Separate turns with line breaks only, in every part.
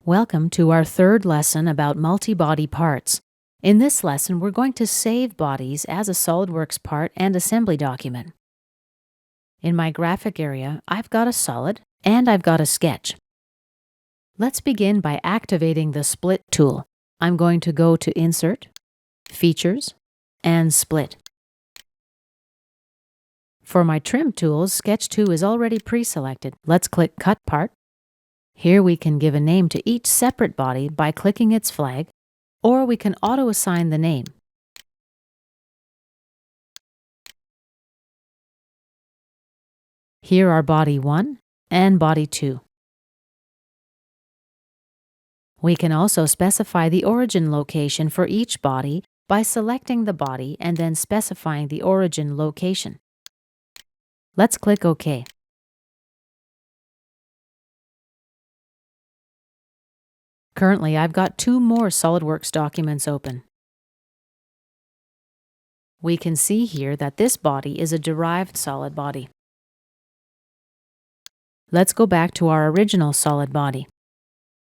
Welcome to our third lesson about multi-body parts. In this lesson, we're going to save bodies as a SOLIDWORKS part and assembly document. In my graphic area, I've got a solid and I've got a sketch. Let's begin by activating the Split tool. I'm going to go to Insert, Features, and Split. For my Trim tools, Sketch 2 is already pre-selected. Let's click Cut Part. Here we can give a name to each separate body by clicking its flag, or we can auto-assign the name. Here are Body 1 and Body 2. We can also specify the origin location for each body by selecting the body and then specifying the origin location. Let's click OK. Currently, I've got two more SOLIDWORKS documents open. We can see here that this body is a derived solid body. Let's go back to our original solid body.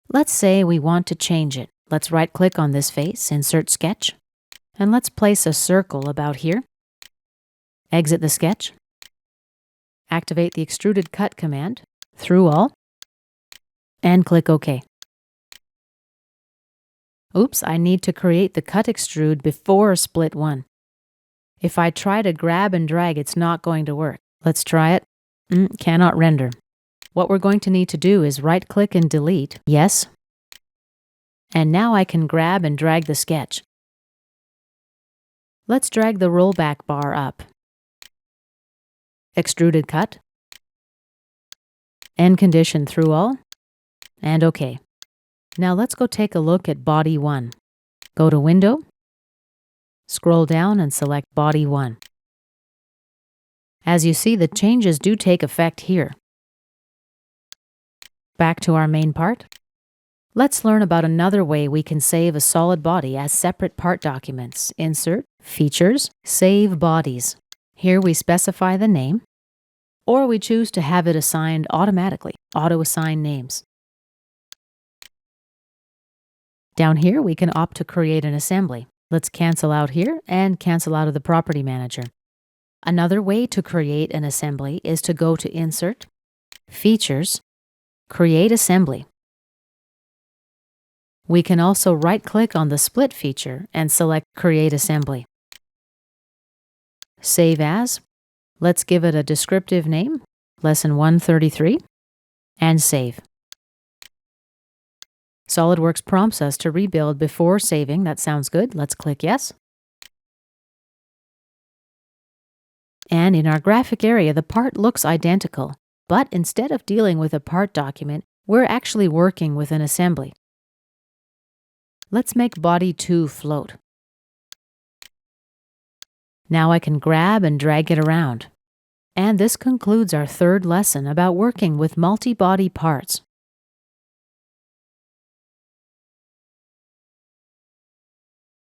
Let's say we want to change it. Let's right-click on this face, Insert Sketch, and let's place a circle about here. Exit the sketch. Activate the Extruded Cut command, through all, and click OK. Oops, I need to create the cut extrude before Split 1. If I try to grab and drag, it's not going to work. Let's try it. Cannot render. What we're going to need to do is right-click and delete. Yes. And now I can grab and drag the sketch. Let's drag the rollback bar up. Extruded Cut. End condition through all. And OK. Now let's go take a look at Body 1. Go to Window, scroll down and select Body 1. As you see, the changes do take effect here. Back to our main part. Let's learn about another way we can save a solid body as separate part documents. Insert, Features, Save Bodies. Here we specify the name, or we choose to have it assigned automatically, auto-assign names. Down here, we can opt to create an assembly. Let's cancel out here and cancel out of the Property Manager. Another way to create an assembly is to go to Insert, Features, Create Assembly. We can also right-click on the Split feature and select Create Assembly. Save as. Let's give it a descriptive name, Lesson 133, and save. SOLIDWORKS prompts us to rebuild before saving. That sounds good. Let's click Yes. And in our graphic area, the part looks identical, but instead of dealing with a part document, we're actually working with an assembly. Let's make Body 2 float. Now I can grab and drag it around. And this concludes our third lesson about working with multi-body parts.